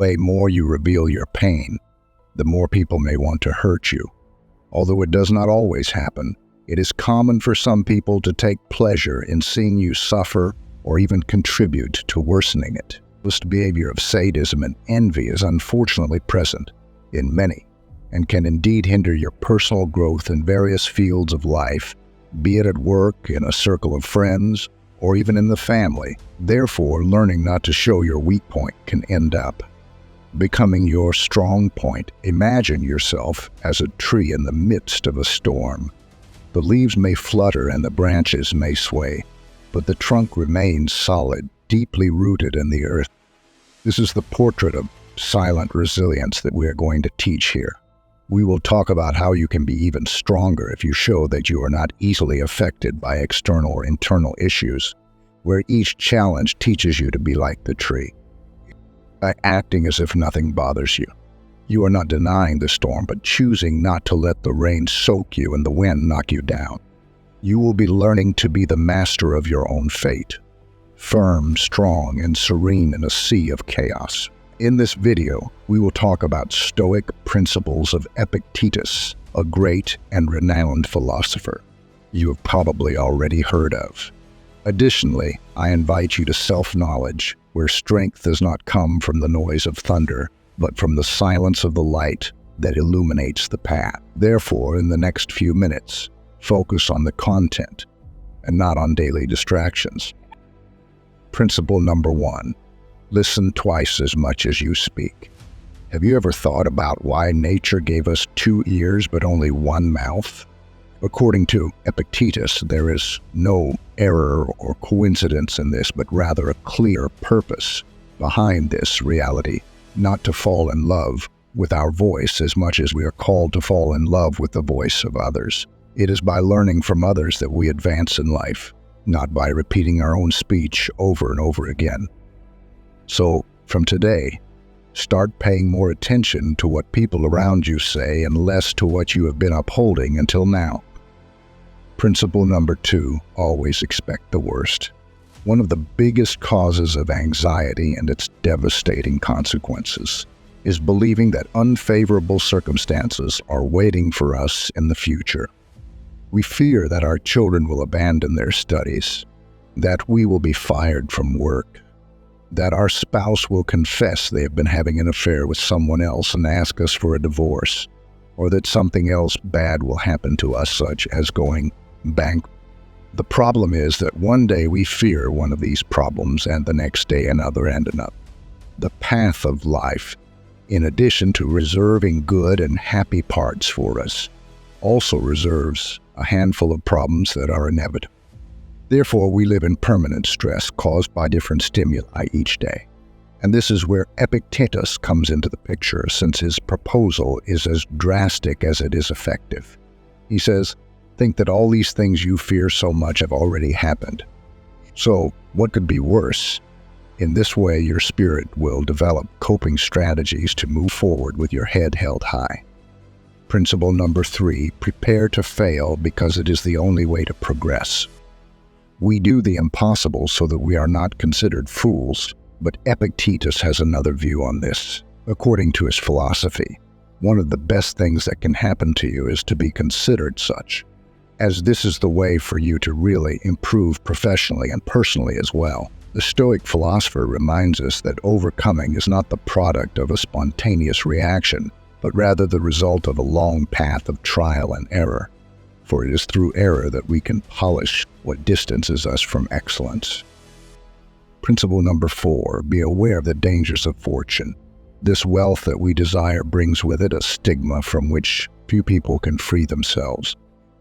The more you reveal your pain, the more people may want to hurt you. Although it does not always happen, it is common for some people to take pleasure in seeing you suffer or even contribute to worsening it. This behavior of sadism and envy is unfortunately present in many and can indeed hinder your personal growth in various fields of life, be it at work, in a circle of friends, or even in the family. Therefore, learning not to show your weak point can end up becoming your strong point. Imagine yourself as a tree in the midst of a storm. The leaves may flutter and the branches may sway, but the trunk remains solid, deeply rooted in the earth. This is the portrait of silent resilience that we are going to teach here. We will talk about how you can be even stronger if you show that you are not easily affected by external or internal issues, where each challenge teaches you to be like the tree, by acting as if nothing bothers you. You are not denying the storm, but choosing not to let the rain soak you and the wind knock you down. You will be learning to be the master of your own fate, firm, strong, and serene in a sea of chaos. In this video, we will talk about Stoic principles of Epictetus, a great and renowned philosopher you have probably already heard of. Additionally, I invite you to self-knowledge, where strength does not come from the noise of thunder, but from the silence of the light that illuminates the path. Therefore, in the next few minutes, focus on the content and not on daily distractions. Principle number 1. Listen twice as much as you speak. Have you ever thought about why nature gave us 2 ears but only 1 mouth? According to Epictetus, there is no error or coincidence in this, but rather a clear purpose behind this reality, not to fall in love with our voice as much as we are called to fall in love with the voice of others. It is by learning from others that we advance in life, not by repeating our own speech over and over again. So, from today, start paying more attention to what people around you say and less to what you have been upholding until now. Principle number 2, always expect the worst. One of the biggest causes of anxiety and its devastating consequences is believing that unfavorable circumstances are waiting for us in the future. We fear that our children will abandon their studies, that we will be fired from work, that our spouse will confess they have been having an affair with someone else and ask us for a divorce, or that something else bad will happen to us, such as going bankrupt. The problem is that one day we fear one of these problems and the next day another and another. The path of life, in addition to reserving good and happy parts for us, also reserves a handful of problems that are inevitable. Therefore, we live in permanent stress caused by different stimuli each day. And this is where Epictetus comes into the picture, since his proposal is as drastic as it is effective. He says, think that all these things you fear so much have already happened. So, what could be worse? In this way, your spirit will develop coping strategies to move forward with your head held high. Principle number 3, prepare to fail because it is the only way to progress. We do the impossible so that we are not considered fools, but Epictetus has another view on this. According to his philosophy, one of the best things that can happen to you is to be considered such, as this is the way for you to really improve professionally and personally as well. The Stoic philosopher reminds us that overcoming is not the product of a spontaneous reaction, but rather the result of a long path of trial and error. For it is through error that we can polish what distances us from excellence. Principle number 4, be aware of the dangers of fortune. This wealth that we desire brings with it a stigma from which few people can free themselves.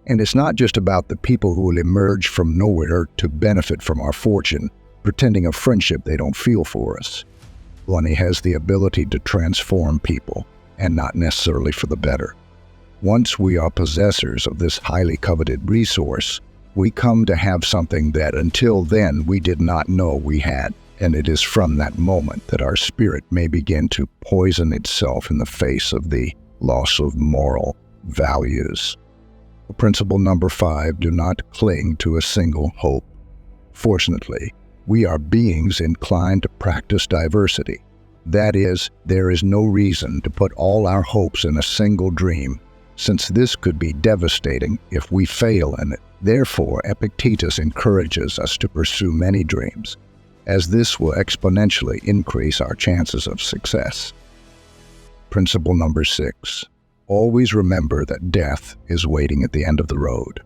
And it's not just about the people who will emerge from nowhere to benefit from our fortune, pretending a friendship they don't feel for us. Money has the ability to transform people, and not necessarily for the better. Once we are possessors of this highly coveted resource, we come to have something that until then we did not know we had, and it is from that moment that our spirit may begin to poison itself in the face of the loss of moral values. Principle number 5, do not cling to a single hope. Fortunately, we are beings inclined to practice diversity. That is, there is no reason to put all our hopes in a single dream, since this could be devastating if we fail in it. Therefore, Epictetus encourages us to pursue many dreams, as this will exponentially increase our chances of success. Principle number 6. Always remember that death is waiting at the end of the road.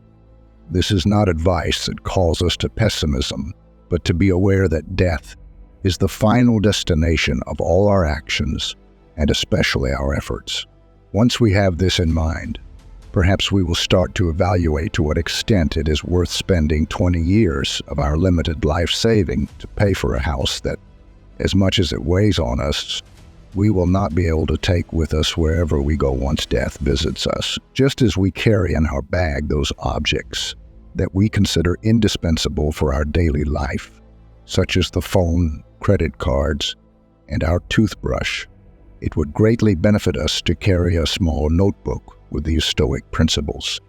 This is not advice that calls us to pessimism, but to be aware that death is the final destination of all our actions, and especially our efforts. Once we have this in mind, perhaps we will start to evaluate to what extent it is worth spending 20 years of our limited life saving to pay for a house that, as much as it weighs on us, we will not be able to take with us wherever we go once death visits us, just as we carry in our bag those objects that we consider indispensable for our daily life, such as the phone, credit cards, and our toothbrush. It would greatly benefit us to carry a small notebook with these Stoic principles,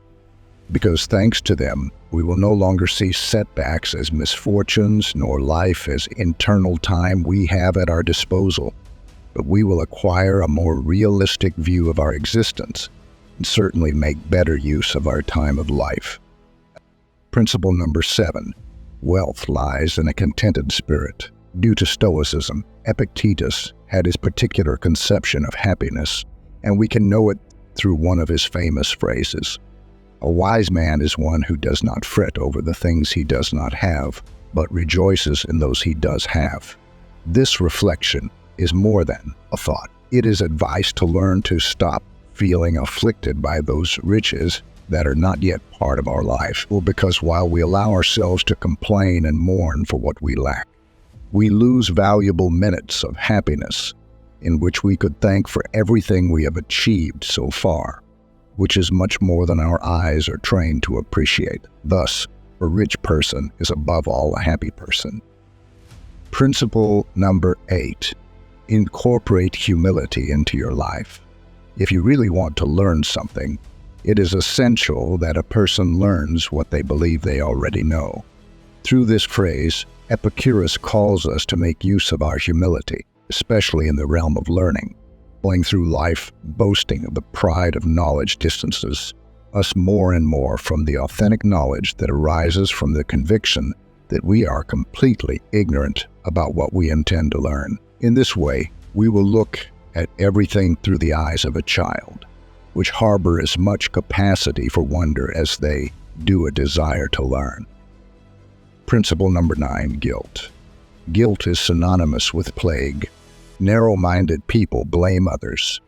because thanks to them, we will no longer see setbacks as misfortunes, nor life as internal time we have at our disposal, but we will acquire a more realistic view of our existence and certainly make better use of our time of life. Principle number 7. Wealth lies in a contented spirit. Due to Stoicism, Epictetus had his particular conception of happiness, and we can know it through one of his famous phrases. A wise man is one who does not fret over the things he does not have, but rejoices in those he does have. This reflection is more than a thought. It is advice to learn to stop feeling afflicted by those riches that are not yet part of our life, or because while we allow ourselves to complain and mourn for what we lack, we lose valuable minutes of happiness in which we could thank for everything we have achieved so far, which is much more than our eyes are trained to appreciate. Thus, a rich person is above all a happy person. Principle number 8. Incorporate humility into your life. If you really want to learn something, it is essential that a person learns what they believe they already know. Through this phrase, Epicurus calls us to make use of our humility, especially in the realm of learning. Going through life boasting of the pride of knowledge distances us more and more from the authentic knowledge that arises from the conviction that we are completely ignorant about what we intend to learn. In this way, we will look at everything through the eyes of a child, which harbor as much capacity for wonder as they do a desire to learn. Principle number 9, guilt. Guilt is synonymous with plague. Narrow-minded people blame others.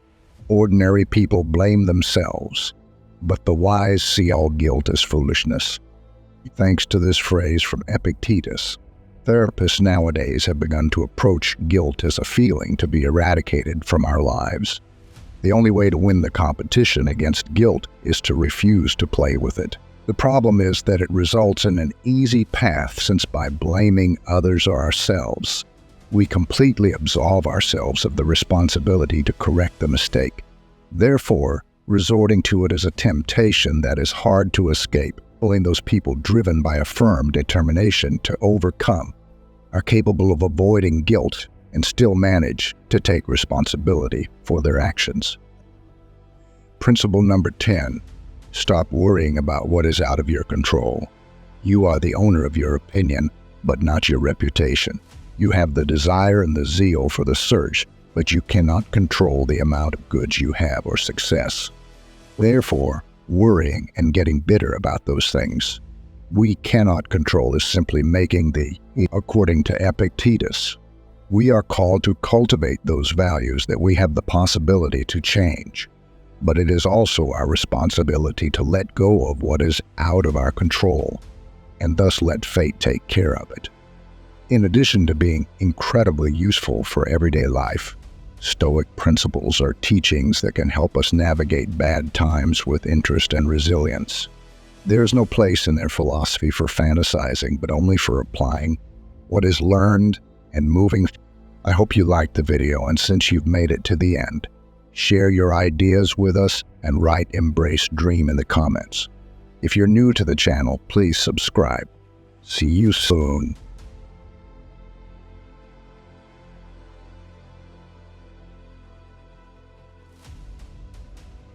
Ordinary people blame themselves. But the wise see all guilt as foolishness. Thanks to this phrase from Epictetus, therapists nowadays have begun to approach guilt as a feeling to be eradicated from our lives. The only way to win the competition against guilt is to refuse to play with it. The problem is that it results in an easy path, since by blaming others or ourselves, we completely absolve ourselves of the responsibility to correct the mistake. Therefore, resorting to it is a temptation that is hard to escape. Only those people driven by a firm determination to overcome are capable of avoiding guilt and still manage to take responsibility for their actions. Principle number 10. Stop worrying about what is out of your control. You are the owner of your opinion, but not your reputation. You have the desire and the zeal for the search, but you cannot control the amount of goods you have or success. Therefore, worrying and getting bitter about those things we cannot control is simply making according to Epictetus. We are called to cultivate those values that we have the possibility to change, but it is also our responsibility to let go of what is out of our control, and thus let fate take care of it. In addition to being incredibly useful for everyday life, Stoic principles are teachings that can help us navigate bad times with interest and resilience. There is no place in their philosophy for fantasizing, but only for applying what is learned and moving. I hope you liked the video, and since you've made it to the end, share your ideas with us and write "Embrace Dream" in the comments. If you're new to the channel, please subscribe. See you soon.